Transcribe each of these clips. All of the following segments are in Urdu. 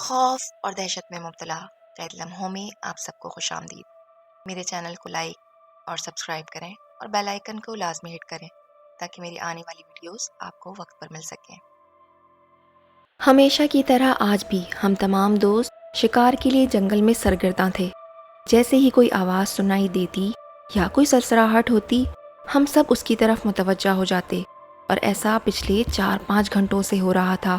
خوف اور دہشت میں مبتلا قید لمحوں میں آپ سب کو خوش آمدید۔ میرے چینل کو لائک اور سبسکرائب کریں اور بیل آئیکن کو لازمی ہٹ کریں تاکہ میری آنے والی ویڈیوز آپ کو وقت پر مل سکیں۔ ہمیشہ کی طرح آج بھی ہم تمام دوست شکار کے لیے جنگل میں سرگرداں تھے۔ جیسے ہی کوئی آواز سنائی دیتی یا کوئی سرسراہٹ ہوتی، ہم سب اس کی طرف متوجہ ہو جاتے، اور ایسا پچھلے 4-5 گھنٹوں سے ہو رہا تھا۔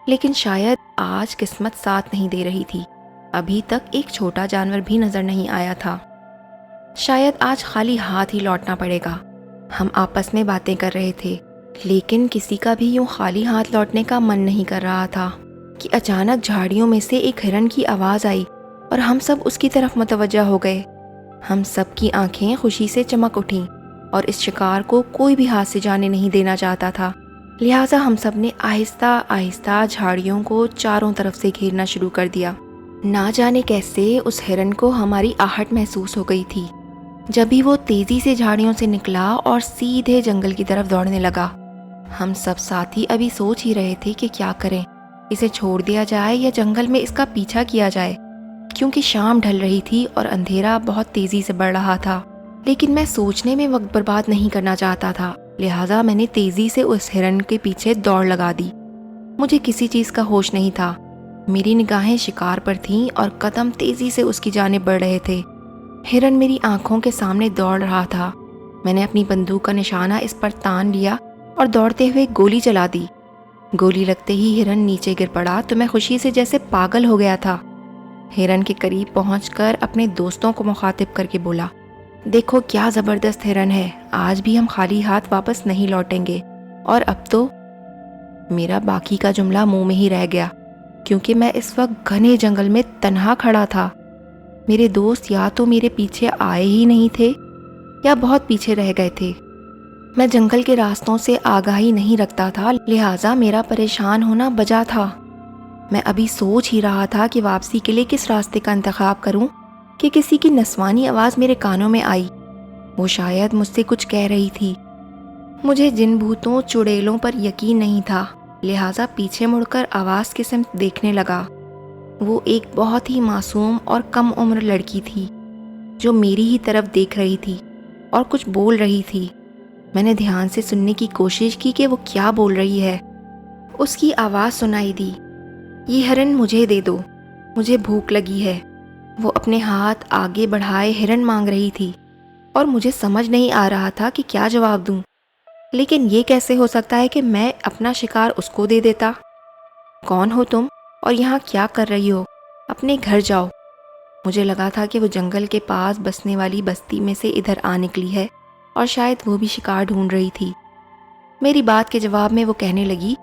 لیکن شاید آج قسمت ساتھ نہیں دے رہی تھی۔ ابھی تک ایک چھوٹا جانور بھی نظر نہیں آیا تھا۔ شاید آج خالی ہاتھ ہی لوٹنا پڑے گا۔ ہم آپس میں باتیں کر رہے تھے، لیکن کسی کا بھی یوں خالی ہاتھ لوٹنے کا من نہیں کر رہا تھا کہ اچانک جھاڑیوں میں سے ایک ہرن کی آواز آئی اور ہم سب اس کی طرف متوجہ ہو گئے۔ ہم سب کی آنکھیں خوشی سے چمک اٹھیں، اور اس شکار کو کوئی بھی ہاتھ سے جانے نہیں دینا چاہتا تھا۔ لہٰذا ہم سب نے آہستہ آہستہ جھاڑیوں کو چاروں طرف سے گھیرنا شروع کر دیا۔ نہ جانے کیسے اس ہرن کو ہماری آہٹ محسوس ہو گئی تھی جب ہی وہ تیزی سے جھاڑیوں سے نکلا اور سیدھے جنگل کی طرف دوڑنے لگا۔ ہم سب ساتھی ابھی سوچ ہی رہے تھے کہ کیا کریں، اسے چھوڑ دیا جائے یا جنگل میں اس کا پیچھا کیا جائے، کیونکہ شام ڈھل رہی تھی اور اندھیرا بہت تیزی سے بڑھ رہا تھا۔ لیکن میں سوچنے میں وقت برباد نہیں کرنا چاہتا تھا، لہٰذا میں نے تیزی سے اس ہرن کے پیچھے دوڑ لگا دی۔ مجھے کسی چیز کا ہوش نہیں تھا، میری نگاہیں شکار پر تھیں اور قدم تیزی سے اس کی جانب بڑھ رہے تھے۔ ہرن میری آنکھوں کے سامنے دوڑ رہا تھا۔ میں نے اپنی بندوق کا نشانہ اس پر تان لیا اور دوڑتے ہوئے گولی چلا دی۔ گولی لگتے ہی ہرن نیچے گر پڑا تو میں خوشی سے جیسے پاگل ہو گیا تھا۔ ہرن کے قریب پہنچ کر اپنے دوستوں کو مخاطب کر کے بولا، دیکھو کیا زبردست ہرن ہے، آج بھی ہم خالی ہاتھ واپس نہیں لوٹیں گے۔ اور اب تو میرا باقی کا جملہ منہ میں ہی رہ گیا، کیونکہ میں اس وقت گھنے جنگل میں تنہا کھڑا تھا۔ میرے دوست یا تو میرے پیچھے آئے ہی نہیں تھے یا بہت پیچھے رہ گئے تھے۔ میں جنگل کے راستوں سے آگاہی نہیں رکھتا تھا، لہٰذا میرا پریشان ہونا بجا تھا۔ میں ابھی سوچ ہی رہا تھا کہ واپسی کے لیے کس راستے کا انتخاب کروں کہ کسی کی نسوانی آواز میرے کانوں میں آئی۔ وہ شاید مجھ سے کچھ کہہ رہی تھی۔ مجھے جن بھوتوں چڑیلوں پر یقین نہیں تھا، لہٰذا پیچھے مڑ کر آواز کی سمت دیکھنے لگا۔ وہ ایک بہت ہی معصوم اور کم عمر لڑکی تھی جو میری ہی طرف دیکھ رہی تھی اور کچھ بول رہی تھی۔ میں نے دھیان سے سننے کی کوشش کی کہ وہ کیا بول رہی ہے۔ اس کی آواز سنائی دی، یہ ہرن مجھے دے دو، مجھے بھوک لگی ہے۔ وہ اپنے ہاتھ آگے بڑھائے ہرن مانگ رہی تھی، اور مجھے سمجھ نہیں آ رہا تھا کہ کیا جواب دوں۔ لیکن یہ کیسے ہو سکتا ہے کہ میں اپنا شکار اس کو دے دیتا؟ کون ہو تم اور یہاں کیا کر رہی ہو؟ اپنے گھر جاؤ۔ مجھے لگا تھا کہ وہ جنگل کے پاس بسنے والی بستی میں سے ادھر آ نکلی ہے اور شاید وہ بھی شکار ڈھونڈ رہی تھی۔ میری بات کے جواب میں وہ کہنے لگی،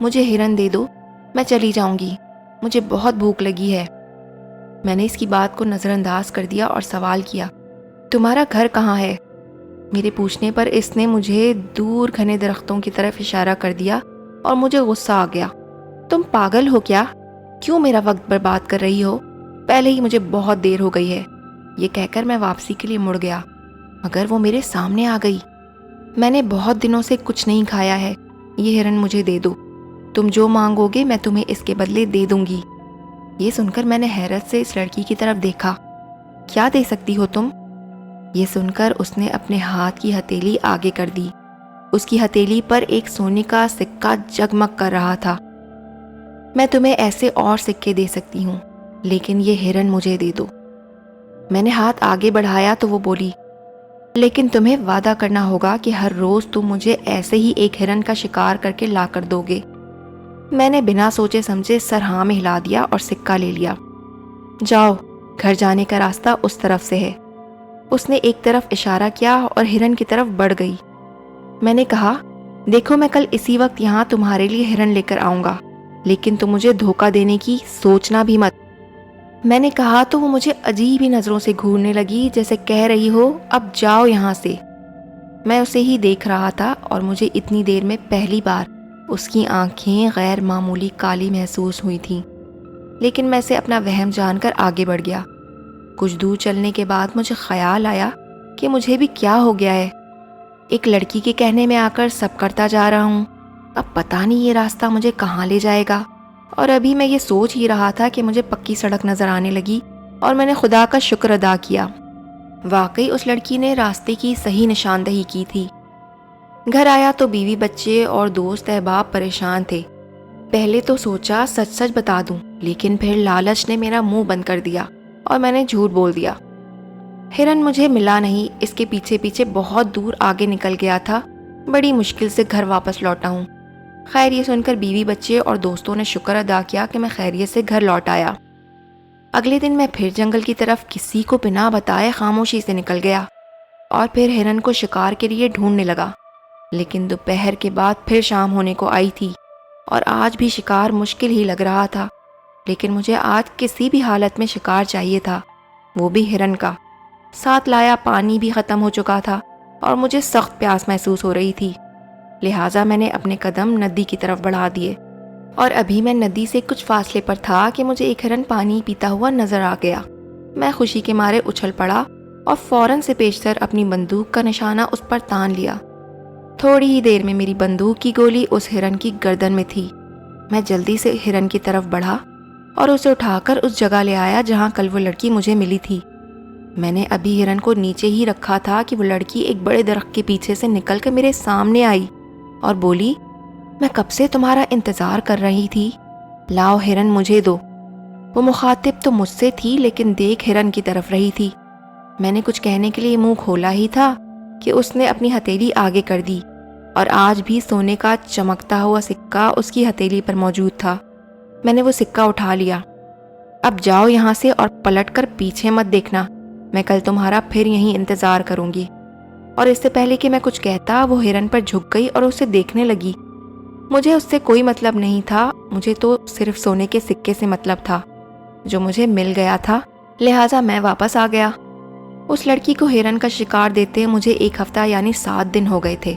مجھے ہرن دے دو، میں چلی جاؤں گی، مجھے بہت بھوک لگی ہے۔ میں نے اس کی بات کو نظر انداز کر دیا اور سوال کیا، تمہارا گھر کہاں ہے؟ میرے پوچھنے پر اس نے مجھے دور گھنے درختوں کی طرف اشارہ کر دیا اور مجھے غصہ آ گیا۔ تم پاگل ہو کیا؟ کیوں میرا وقت برباد کر رہی ہو؟ پہلے ہی مجھے بہت دیر ہو گئی ہے۔ یہ کہہ کر میں واپسی کے لیے مڑ گیا، مگر وہ میرے سامنے آ گئی۔ میں نے بہت دنوں سے کچھ نہیں کھایا ہے، یہ ہرن مجھے دے دو، تم جو مانگو گے میں تمہیں اس کے بدلے دے دوں گی۔ یہ سن کر میں نے حیرت سے اس لڑکی کی طرف دیکھا۔ کیا دے سکتی ہو تم؟ یہ سن کر اس نے اپنے ہاتھ کی ہتھیلی آگے کر دی۔ اس کی ہتھیلی پر ایک سونے کا سکہ جگمگ کر رہا تھا۔ میں تمہیں ایسے اور سکے دے سکتی ہوں، لیکن یہ ہرن مجھے دے دو۔ میں نے ہاتھ آگے بڑھایا تو وہ بولی، لیکن تمہیں وعدہ کرنا ہوگا کہ ہر روز تم مجھے ایسے ہی ایک ہرن کا شکار کر کے لا کر دو گے۔ میں نے بنا سوچے سمجھے سر ہاں میں ہلا دیا اور سکہ لے لیا۔ جاؤ، گھر جانے کا راستہ اس طرف سے ہے۔ اس نے ایک طرف اشارہ کیا اور ہرن کی طرف بڑھ گئی۔ میں نے کہا، دیکھو میں کل اسی وقت یہاں تمہارے لیے ہرن لے کر آؤں گا، لیکن تم مجھے دھوکہ دینے کی سوچنا بھی مت۔ میں نے کہا تو وہ مجھے عجیب ہی نظروں سے گھورنے لگی، جیسے کہہ رہی ہو اب جاؤ یہاں سے۔ میں اسے ہی دیکھ رہا تھا اور مجھے اتنی دیر میں پہلی بار اس کی آنکھیں غیر معمولی کالی محسوس ہوئی تھیں، لیکن میں اسے اپنا وہم جان کر آگے بڑھ گیا۔ کچھ دور چلنے کے بعد مجھے خیال آیا کہ مجھے بھی کیا ہو گیا ہے، ایک لڑکی کے کہنے میں آ کر سب کرتا جا رہا ہوں۔ اب پتہ نہیں یہ راستہ مجھے کہاں لے جائے گا اور ابھی میں یہ سوچ ہی رہا تھا کہ مجھے پکی سڑک نظر آنے لگی اور میں نے خدا کا شکر ادا کیا۔ واقعی اس لڑکی نے راستے کی صحیح نشاندہی کی تھی۔ گھر آیا تو بیوی بچے اور دوست احباب پریشان تھے۔ پہلے تو سوچا سچ سچ بتا دوں، لیکن پھر لالچ نے میرا منہ بند کر دیا اور میں نے جھوٹ بول دیا۔ ہرن مجھے ملا نہیں، اس کے پیچھے پیچھے بہت دور آگے نکل گیا تھا۔ بڑی مشکل سے گھر واپس لوٹا ہوں۔ خیر یہ سن کر بیوی بچے اور دوستوں نے شکر ادا کیا کہ میں خیریت سے گھر لوٹ آیا۔ اگلے دن میں پھر جنگل کی طرف کسی کو بنا بتائے خاموشی سے نکل گیا اور پھر ہرن کو شکار کے لیے ڈھونڈنے لگا۔ لیکن دوپہر کے بعد پھر شام ہونے کو آئی تھی اور آج بھی شکار مشکل ہی لگ رہا تھا، لیکن مجھے آج کسی بھی حالت میں شکار چاہیے تھا، وہ بھی ہرن کا۔ ساتھ لایا پانی بھی ختم ہو چکا تھا اور مجھے سخت پیاس محسوس ہو رہی تھی، لہٰذا میں نے اپنے قدم ندی کی طرف بڑھا دیے اور ابھی میں ندی سے کچھ فاصلے پر تھا کہ مجھے ایک ہرن پانی پیتا ہوا نظر آ گیا۔ میں خوشی کے مارے اچھل پڑا اور فوراً سے پیشتر اپنی بندوق کا نشانہ اس پر تان لیا۔ تھوڑی ہی دیر میں میری بندوق کی گولی اس ہرن کی گردن میں تھی۔ میں جلدی سے ہرن کی طرف بڑھا اور اسے اٹھا کر اس جگہ لے آیا جہاں کل وہ لڑکی مجھے ملی تھی۔ میں نے ابھی ہرن کو نیچے ہی رکھا تھا کہ وہ لڑکی ایک بڑے درخت کے پیچھے سے نکل کر میرے سامنے آئی اور بولی، میں کب سے تمہارا انتظار کر رہی تھی، لاؤ ہرن مجھے دو۔ وہ مخاطب تو مجھ سے تھی لیکن دیکھ ہرن کی طرف رہی تھی۔ میں نے کچھ کہنے کے لیے منہ کھولا ہی تھا کہ اس نے اپنی ہتھیلی آگے کر دی اور آج بھی سونے کا چمکتا ہوا سکہ اس کی ہتھیلی پر موجود تھا۔ میں نے وہ سکہ اٹھا لیا۔ اب جاؤ یہاں سے اور پلٹ کر پیچھے مت دیکھنا، میں کل تمہارا پھر یہیں انتظار کروں گی۔ اور اس سے پہلے کہ میں کچھ کہتا وہ ہرن پر جھک گئی اور اسے دیکھنے لگی۔ مجھے اس سے کوئی مطلب نہیں تھا، مجھے تو صرف سونے کے سکے سے مطلب تھا جو مجھے مل گیا تھا، لہٰذا میں واپس آ گیا۔ اس لڑکی کو ہرن کا شکار دیتے مجھے 1 ہفتہ یعنی 7 دن ہو گئے تھے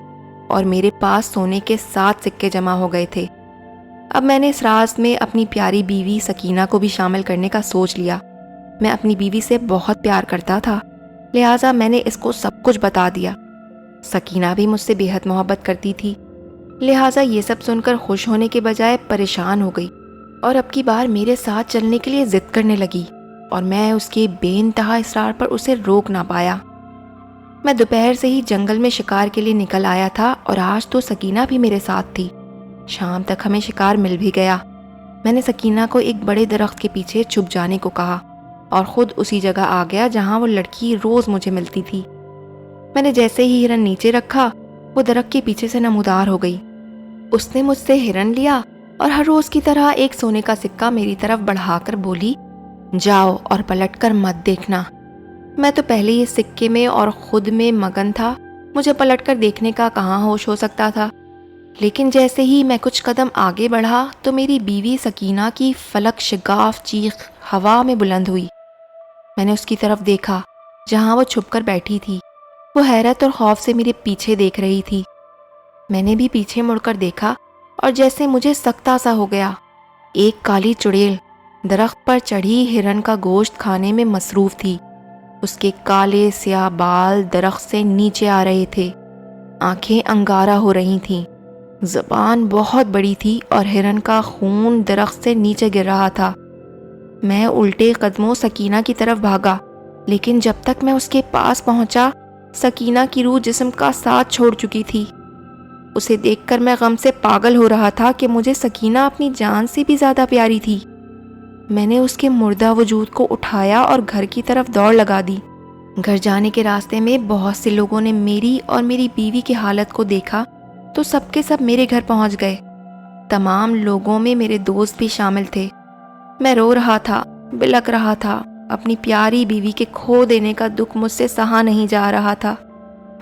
اور میرے پاس سونے کے 7 سکے جمع ہو گئے تھے۔ اب میں نے اس راز میں اپنی پیاری بیوی سکینہ کو بھی شامل کرنے کا سوچ لیا۔ میں اپنی بیوی سے بہت پیار کرتا تھا، لہٰذا میں نے اس کو سب کچھ بتا دیا۔ سکینہ بھی مجھ سے بے حد محبت کرتی تھی، لہٰذا یہ سب سن کر خوش ہونے کے بجائے پریشان ہو گئی اور اب کی بار میرے ساتھ چلنے کے لیے ضد کرنے لگی اور میں اس کے بے انتہا اصرار پر اسے روک نہ پایا۔ میں دوپہر سے ہی جنگل میں شکار کے لیے نکل آیا تھا اور آج تو سکینہ بھی میرے ساتھ تھی۔ شام تک ہمیں شکار مل بھی گیا۔ میں نے سکینہ کو ایک بڑے درخت کے پیچھے چھپ جانے کو کہا اور خود اسی جگہ آ گیا جہاں وہ لڑکی روز مجھے ملتی تھی۔ میں نے جیسے ہی ہرن نیچے رکھا وہ درخت کے پیچھے سے نمودار ہو گئی۔ اس نے مجھ سے ہرن لیا اور ہر روز کی طرح ایک سونے کا سکہ میری طرف بڑھا کر بولی، جاؤ اور پلٹ کر مت دیکھنا۔ میں تو پہلے ہی سکے میں اور خود میں مگن تھا، مجھے پلٹ کر دیکھنے کا کہاں ہوش ہو سکتا تھا۔ لیکن جیسے ہی میں کچھ قدم آگے بڑھا تو میری بیوی سکینہ کی فلک شگاف چیخ ہوا میں بلند ہوئی۔ میں نے اس کی طرف دیکھا جہاں وہ چھپ کر بیٹھی تھی۔ وہ حیرت اور خوف سے میرے پیچھے دیکھ رہی تھی۔ میں نے بھی پیچھے مڑ کر دیکھا اور جیسے مجھے سکتا سا ہو گیا۔ ایک کالی چڑیل درخت پر چڑھی ہرن کا گوشت کھانے میں مصروف تھی۔ اس کے کالے سیاہ بال درخت سے نیچے آ رہے تھے، آنکھیں انگارہ ہو رہی تھیں، زبان بہت بڑی تھی اور ہرن کا خون درخت سے نیچے گر رہا تھا۔ میں الٹے قدموں سکینہ کی طرف بھاگا، لیکن جب تک میں اس کے پاس پہنچا سکینہ کی روح جسم کا ساتھ چھوڑ چکی تھی۔ اسے دیکھ کر میں غم سے پاگل ہو رہا تھا کہ مجھے سکینہ اپنی جان سے بھی زیادہ پیاری تھی۔ میں نے اس کے مردہ وجود کو اٹھایا اور گھر کی طرف دوڑ لگا دی۔ گھر جانے کے راستے میں بہت سے لوگوں نے میری اور میری بیوی کی حالت کو دیکھا تو سب کے سب میرے گھر پہنچ گئے۔ تمام لوگوں میں میرے دوست بھی شامل تھے۔ میں رو رہا تھا، بلک رہا تھا، اپنی پیاری بیوی کے کھو دینے کا دکھ مجھ سے سہا نہیں جا رہا تھا،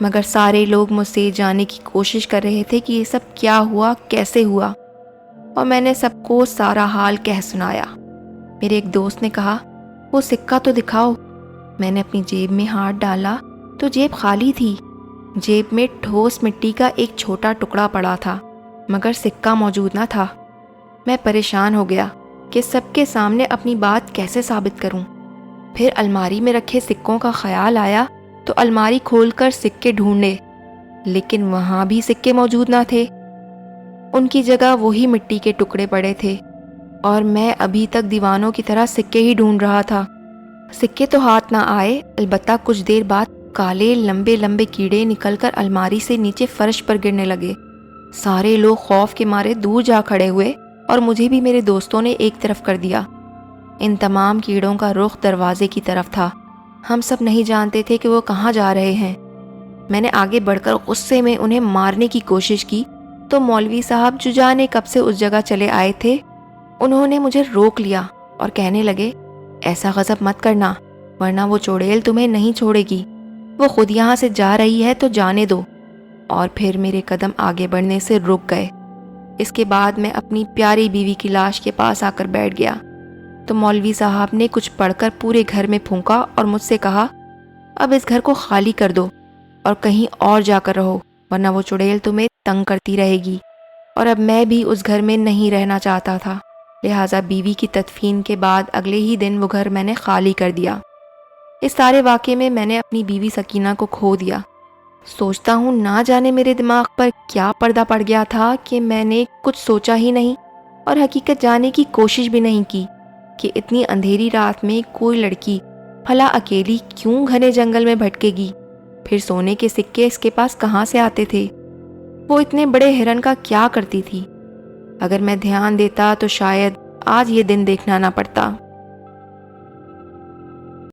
مگر سارے لوگ مجھ سے جاننے کی کوشش کر رہے تھے کہ یہ سب کیا ہوا، کیسے ہوا، اور میں نے سب کو سارا حال کہہ سنایا۔ میرے ایک دوست نے کہا، وہ سکہ تو دکھاؤ۔ میں نے اپنی جیب میں ہاتھ ڈالا تو جیب خالی تھی۔ جیب میں ٹھوس مٹی کا ایک چھوٹا ٹکڑا پڑا تھا، مگر سکہ موجود نہ تھا۔ میں پریشان ہو گیا کہ سب کے سامنے اپنی بات کیسے ثابت کروں۔ پھر الماری میں رکھے سکوں کا خیال آیا تو الماری کھول کر سکے ڈھونڈے، لیکن وہاں بھی سکے موجود نہ تھے۔ ان کی جگہ وہی مٹی کے ٹکڑے پڑے تھے اور میں ابھی تک دیوانوں کی طرح سکے ہی ڈھونڈ رہا تھا۔ سکے تو ہاتھ نہ آئے، البتہ کچھ دیر بعد کالے لمبے لمبے کیڑے نکل کر الماری سے نیچے فرش پر گرنے لگے۔ سارے لوگ خوف کے مارے دور جا کھڑے ہوئے اور مجھے بھی میرے دوستوں نے ایک طرف کر دیا۔ ان تمام کیڑوں کا رخ دروازے کی طرف تھا۔ ہم سب نہیں جانتے تھے کہ وہ کہاں جا رہے ہیں۔ میں نے آگے بڑھ کر غصے میں انہیں مارنے کی کوشش کی تو مولوی صاحب جو جانے کب سے اس جگہ چلے آئے تھے، انہوں نے مجھے روک لیا اور کہنے لگے، ایسا غضب مت کرنا ورنہ وہ چڑیل تمہیں نہیں چھوڑے گی، وہ خود یہاں سے جا رہی ہے تو جانے دو۔ اور پھر میرے قدم آگے بڑھنے سے رک گئے۔ اس کے بعد میں اپنی پیاری بیوی کی لاش کے پاس آ کر بیٹھ گیا تو مولوی صاحب نے کچھ پڑھ کر پورے گھر میں پھونکا اور مجھ سے کہا، اب اس گھر کو خالی کر دو اور کہیں اور جا کر رہو ورنہ وہ چڑیل تمہیں تنگ کرتی رہے گی۔ اور اب میں بھی اس گھر میں نہیں رہنا چاہتا تھا، لہٰذا بیوی کی تدفین کے بعد اگلے ہی دن وہ گھر میں نے خالی کر دیا۔ اس سارے واقعے میں میں نے اپنی بیوی سکینہ کو کھو دیا۔ سوچتا ہوں نہ جانے میرے دماغ پر کیا پردہ پڑ گیا تھا کہ میں نے کچھ سوچا ہی نہیں اور حقیقت جاننے کی کوشش بھی نہیں کی کہ اتنی اندھیری رات میں کوئی لڑکی بھلا اکیلی کیوں گھنے جنگل میں بھٹکے گی؟ پھر سونے کے سکے اس کے پاس کہاں سے آتے تھے؟ وہ اتنے بڑے ہرن کا کیا کرتی تھی؟ اگر میں دھیان دیتا تو شاید آج یہ دن دیکھنا نہ پڑتا۔